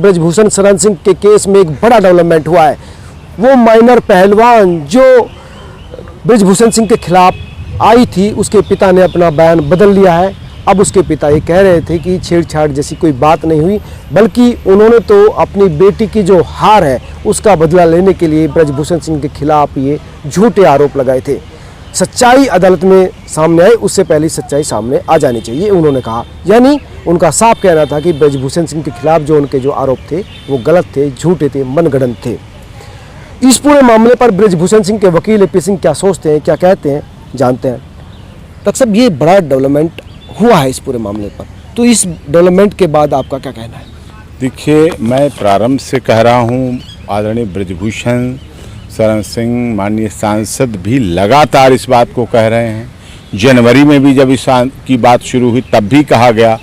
ब्रजभूषण शरण सिंह के केस में एक बड़ा डेवलपमेंट हुआ है। वो माइनर पहलवान जो ब्रजभूषण सिंह के खिलाफ आई थी, उसके पिता ने अपना बयान बदल लिया है। अब उसके पिता ये कह रहे थे कि छेड़छाड़ जैसी कोई बात नहीं हुई, बल्कि उन्होंने तो अपनी बेटी की जो हार है उसका बदला लेने के लिए ब्रजभूषण सिंह के खिलाफ ये झूठे आरोप लगाए थे। सच्चाई अदालत में सामने आई, उससे पहले सच्चाई सामने आ जानी चाहिए, उन्होंने कहा। यानी उनका साफ कहना था कि ब्रजभूषण सिंह के खिलाफ जो उनके जो आरोप थे वो गलत थे, झूठे थे, मनगढ़ंत थे। इस पूरे मामले पर ब्रजभूषण सिंह के वकील एपी सिंह क्या सोचते हैं, क्या कहते हैं, जानते हैं। डॉक्टर साहब, ये बड़ा डेवलपमेंट हुआ है इस पूरे मामले पर, तो इस डेवलपमेंट के बाद आपका क्या कहना है? देखिए, मैं प्रारंभ से कह रहा हूँ, आदरणीय ब्रजभूषण शरण सिंह माननीय सांसद भी लगातार इस बात को कह रहे हैं। जनवरी में भी जब इस की बात शुरू हुई तब भी कहा गया,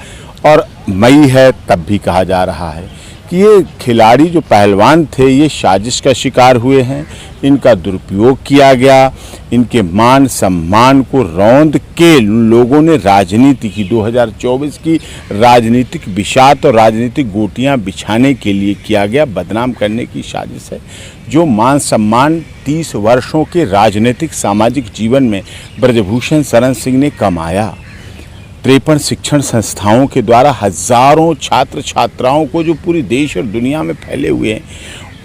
और मई है तब भी कहा जा रहा है कि ये खिलाड़ी जो पहलवान थे ये साजिश का शिकार हुए हैं, इनका दुरुपयोग किया गया, इनके मान सम्मान को रौंद के लोगों ने राजनीति की 2024 की राजनीतिक बिसात और राजनीतिक गोटियां बिछाने के लिए किया गया, बदनाम करने की साजिश है। जो मान सम्मान 30 वर्षों के राजनीतिक सामाजिक जीवन में ब्रजभूषण शरण सिंह ने कमाया, 53 शिक्षण संस्थाओं के द्वारा हजारों छात्र छात्राओं को जो पूरी देश और दुनिया में फैले हुए हैं,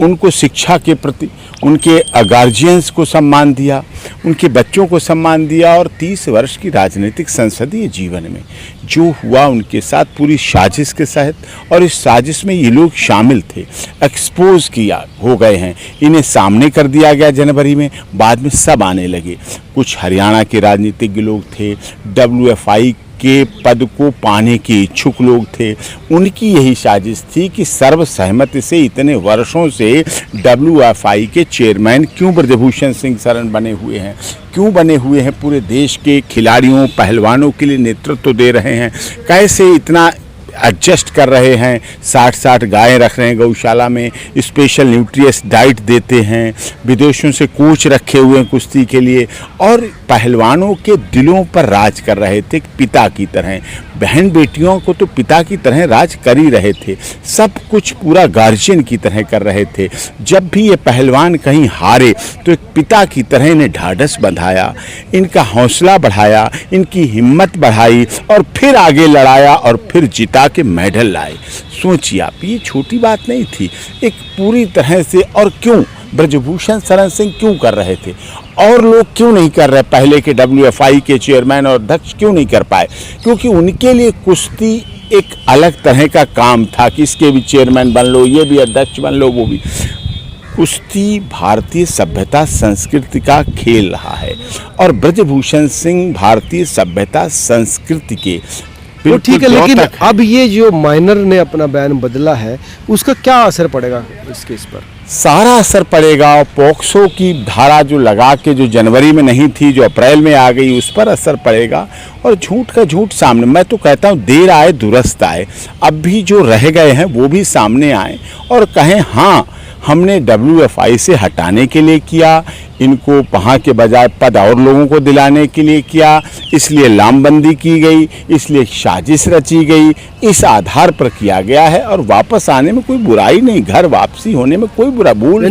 उनको शिक्षा के प्रति उनके गार्जियंस को सम्मान दिया, उनके बच्चों को सम्मान दिया, और 30 वर्ष की राजनीतिक संसदीय जीवन में जो हुआ उनके साथ पूरी साजिश के तहत, और इस साजिश में ये लोग शामिल थे, एक्सपोज किया हो गए हैं, इन्हें सामने कर दिया गया जनवरी में। बाद में सब आने लगे। कुछ हरियाणा के राजनीतिज्ञ लोग थे, WFI के पद को पाने के इच्छुक लोग थे, उनकी यही साजिश थी कि सर्वसहमति से इतने वर्षों से WFI के चेयरमैन क्यों ब्रजभूषण सिंह शरण बने हुए हैं, क्यों बने हुए हैं, पूरे देश के खिलाड़ियों पहलवानों के लिए नेतृत्व दे रहे हैं, कैसे इतना एडजस्ट कर रहे हैं, 60-60 गायें रख रहे हैं गौशाला में, स्पेशल न्यूट्रियस डाइट देते हैं, विदेशों से कोच रखे हुए हैं कुश्ती के लिए, और पहलवानों के दिलों पर राज कर रहे थे पिता की तरह, बहन बेटियों को तो पिता की तरह राज कर ही रहे थे, सब कुछ पूरा गार्जियन की तरह कर रहे थे। जब भी ये पहलवान कहीं हारे तो एक पिता की तरह इन्हें ढाढ़स बंधाया, इनका हौसला बढ़ाया, इनकी हिम्मत बढ़ाई, और फिर आगे लड़ाया और फिर जिता के मेडल लाए। सोचिए आप, ये छोटी बात नहीं थी, एक पूरी तरह से। और क्यों ब्रजभूषण शरण सिंह क्यों कर रहे थे, और लोग क्यों नहीं कर रहे, पहले के WFI के चेयरमैन और अध्यक्ष क्यों नहीं कर पाए? क्योंकि उनके लिए कुश्ती एक अलग तरह का काम था कि इसके भी चेयरमैन बन लो, ये भी अध्यक्ष बन लो, वो भी। कुश्ती भारतीय सभ्यता संस्कृति का खेल रहा है, और ब्रजभूषण सिंह भारतीय सभ्यता संस्कृति के तो ठीक है, लेकिन अब ये जो माइनर ने अपना बयान बदला है, उसका क्या असर पड़ेगा इस केस पर? सारा असर पड़ेगा। पॉक्सो की धारा जो लगा के जो जनवरी में नहीं थी, जो अप्रैल में आ गई, उस पर असर पड़ेगा। और झूठ का झूठ सामने, मैं तो कहता हूँ देर आए दुरुस्त आए। अब भी जो रह गए हैं वो भी सामने आए और कहें हाँ हमने WFI से हटाने के लिए किया, इनको वहाँ के बजाय पद और लोगों को दिलाने के लिए किया, इसलिए लामबंदी की गई, इसलिए साजिश रची गई, इस आधार पर किया गया है। और वापस आने में कोई बुराई नहीं, घर वापसी होने में कोई बुरा भूल।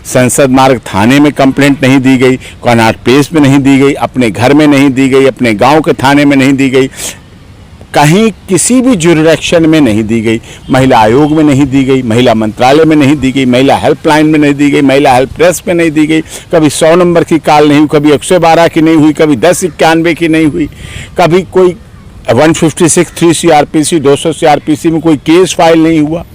संसद मार्ग थाने में कंप्लेंट नहीं दी गई, कॉनॉट प्लेस में नहीं दी गई, अपने घर में नहीं दी गई, अपने गाँव के थाने में नहीं दी गई, कहीं किसी भी जुरिडिक्शन में नहीं दी गई, महिला आयोग में नहीं दी गई, महिला मंत्रालय में नहीं दी गई, महिला हेल्पलाइन में नहीं दी गई, महिला हेल्प डेस्क में नहीं दी गई, कभी 100 नंबर की कॉल नहीं हुई, कभी 112 की नहीं हुई, कभी 1091 की नहीं हुई, कभी कोई 156 3 CRPC 200 CRPC में कोई केस फाइल नहीं हुआ,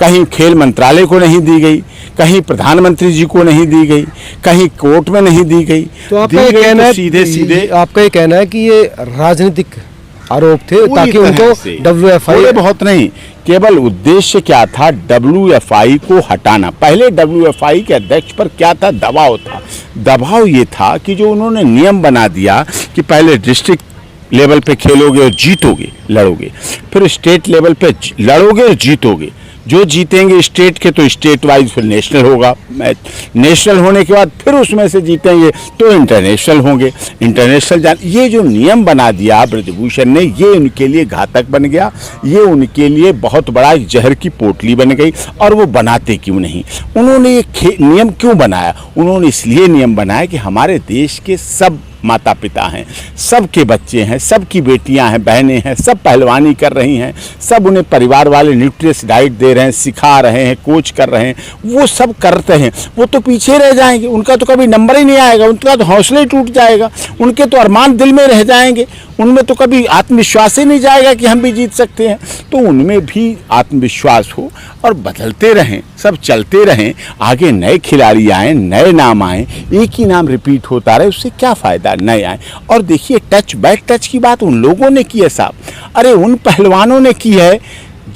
कहीं खेल मंत्रालय को नहीं दी गई, कहीं प्रधानमंत्री जी को नहीं दी गई, कहीं कोर्ट में नहीं दी गई। तो आपका ये कहना है, सीधे आपका ये कहना है कि ये राजनीतिक आरोप थे ताकि उनको WFI बहुत नहीं, केवल उद्देश्य क्या था, WFI को हटाना। पहले WFI के अध्यक्ष पर क्या था, दबाव था। दबाव ये था कि जो उन्होंने नियम बना दिया कि पहले डिस्ट्रिक्ट लेवल पे खेलोगे और जीतोगे, लड़ोगे, फिर स्टेट लेवल पे लड़ोगे और जीतोगे, जो जीतेंगे स्टेट के तो स्टेट वाइज फिर नेशनल होगा मैच, नेशनल होने के बाद फिर उसमें से जीतेंगे तो इंटरनेशनल होंगे, इंटरनेशनल जान। ये जो नियम बना दिया ब्रजभूषण ने, ये उनके लिए घातक बन गया, ये उनके लिए बहुत बड़ा एक जहर की पोटली बन गई। और वो बनाते क्यों नहीं? उन्होंने ये नियम क्यों बनाया? उन्होंने इसलिए नियम बनाया कि हमारे देश के सब माता पिता हैं, सबके बच्चे हैं, सबकी बेटियां हैं, बहनें हैं, सब पहलवानी कर रही हैं, सब उन्हें परिवार वाले न्यूट्रियस डाइट दे रहे हैं, सिखा रहे हैं, कोच कर रहे हैं, वो सब करते हैं। वो तो पीछे रह जाएंगे, उनका तो कभी नंबर ही नहीं आएगा, उनका तो हौसला ही टूट जाएगा, उनके तो अरमान दिल में रह जाएंगे, उनमें तो कभी आत्मविश्वास ही नहीं जाएगा कि हम भी जीत सकते हैं। तो उनमें भी आत्मविश्वास हो और बदलते रहें, सब चलते रहें, आगे नए खिलाड़ी आएँ, नए नाम आएँ, एक ही नाम रिपीट होता रहे, उससे क्या फ़ायदा? नए आए। और देखिए टच बैक टच की बात उन लोगों ने की है साहब, अरे उन पहलवानों ने की है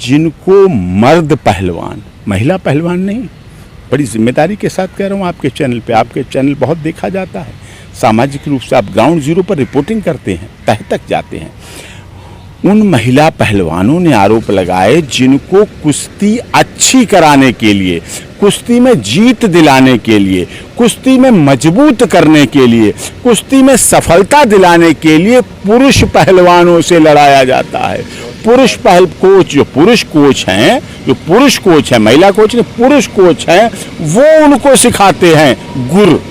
जिनको मर्द पहलवान, महिला पहलवान नहीं। बड़ी जिम्मेदारी के साथ कह रहा हूँ आपके चैनल पे, आपके चैनल बहुत देखा जाता है, सामाजिक रूप से आप ग्राउंड जीरो पर रिपोर्टिंग करते हैं, तह तक जाते हैं। उन महिला पहलवानों ने आरोप लगाए जिनको कुश्ती अच्छी कराने के लिए, कुश्ती में जीत दिलाने के लिए, कुश्ती में मजबूत करने के लिए, कुश्ती में सफलता दिलाने के लिए पुरुष पहलवानों से लड़ाया जाता है। पुरुष कोच, जो पुरुष कोच हैं, जो पुरुष कोच हैं, महिला कोच नहीं, पुरुष कोच हैं, वो उनको सिखाते हैं गुर,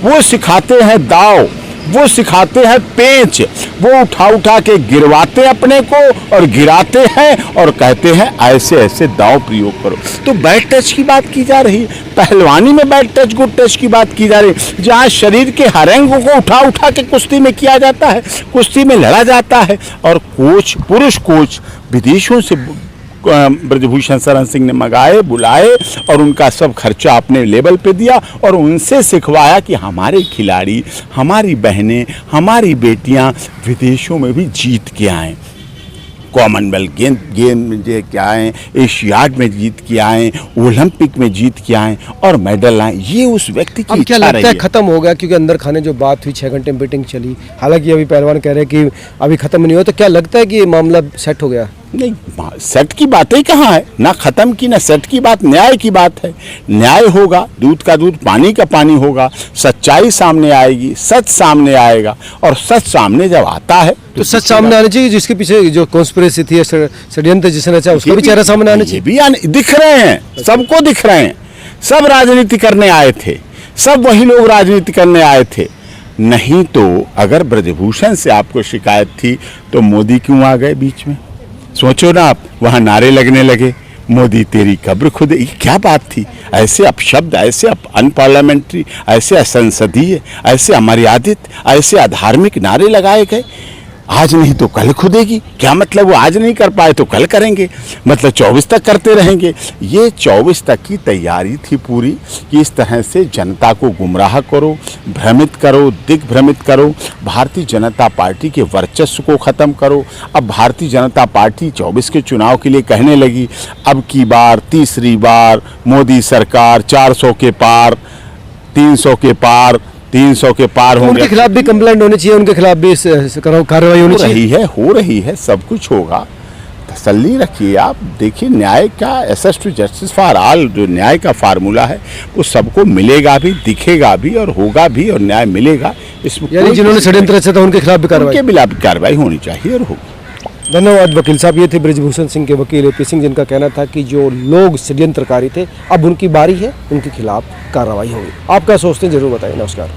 वो सिखाते हैं दाव, वो सिखाते हैं पेंच, वो उठा उठा के गिरवाते अपने को और गिराते हैं और कहते हैं ऐसे ऐसे दाव प्रयोग करो। तो बैड टच की बात की जा रही है, पहलवानी में बैड टच गुड टच की बात की जा रही है, जहाँ शरीर के हर अंग को उठा उठा के कुश्ती में किया जाता है, कुश्ती में लड़ा जाता है। और कोच, पुरुष कोच विदेशों से ब्रजभूषण शरण सिंह ने मंगाए, बुलाए और उनका सब खर्चा अपने लेवल पे दिया और उनसे सिखवाया कि हमारे खिलाड़ी, हमारी बहनें, हमारी बेटियां विदेशों में भी जीत के आएँ, कॉमनवेल्थ गेम में क्या आए, एशियाड में जीत के आए, ओलंपिक में जीत के आए और मेडल आए। ये उस व्यक्ति की क्या लगता है खत्म हो गया? क्योंकि अंदर खाने जो बात हुई 6 घंटे मीटिंग चली, हालांकि अभी पहलवान कह रहे हैं कि अभी खत्म नहीं हुआ, तो क्या लगता है कि ये मामला सेट हो गया? नहीं, सेट की बातें कहाँ है, ना खत्म की ना सेट की बात, न्याय की बात है। न्याय होगा, दूध का दूध पानी का पानी होगा, सच्चाई सामने आएगी, सच सामने आएगा और सच सामने जब आता है तो सच सामने आनी चाहिए। जिसके पीछे जो कॉन्स्पिरेसी थी, षड्यंत्र जिसने रचा, उसका भी चेहरा सामने आना चाहिए। भी दिख रहे हैं, सबको दिख रहे हैं, सब राजनीति करने आए थे, सब वही लोग राजनीति करने आए थे। नहीं तो अगर ब्रजभूषण से आपको शिकायत थी तो मोदी क्यों आ गए बीच में? सोचो ना आप, वहाँ नारे लगने लगे, मोदी तेरी कब्र खुद। ये क्या बात थी? ऐसे अपशब्द, ऐसे अनपार्लियामेंट्री, ऐसे असंसदीय, ऐसे अमर्यादित, ऐसे अधार्मिक नारे लगाए गए। आज नहीं तो कल खुदेगी, क्या मतलब? वो आज नहीं कर पाए तो कल करेंगे, मतलब 24 तक करते रहेंगे। ये 24 तक की तैयारी थी पूरी कि इस तरह से जनता को गुमराह करो, भ्रमित करो, दिग्भ्रमित करो, भारतीय जनता पार्टी के वर्चस्व को ख़त्म करो। अब भारतीय जनता पार्टी 24 के चुनाव के लिए कहने लगी अब की बार, तीसरी बार मोदी सरकार 400 के पार, 300 के पार, 300 के पार होंगे। उनके खिलाफ भी कंप्लेंट होनी चाहिए, उनके खिलाफ भी कार्रवाई होनी चाहिए। हो रही है, सब कुछ होगा, तसल्ली रखिए आप। देखिए न्याय का, access to justice for all, जो न्याय का फार्मूला है वो सबको मिलेगा भी, दिखेगा भी और होगा भी और न्याय मिलेगा। इसमें यानी जिन्होंने षड्यंत्र रचा था उनके खिलाफ भी कार्रवाई होनी चाहिए और होगी। धन्यवाद वकील साहब। ये थे ब्रजभूषण सिंह के वकील AP सिंह, जिनका कहना था कि जो लोग षड्यंत्रकारी थे अब उनकी बारी है, उनके खिलाफ कार्रवाई होगी। आप क्या सोचते हैं जरूर बताइए। नमस्कार।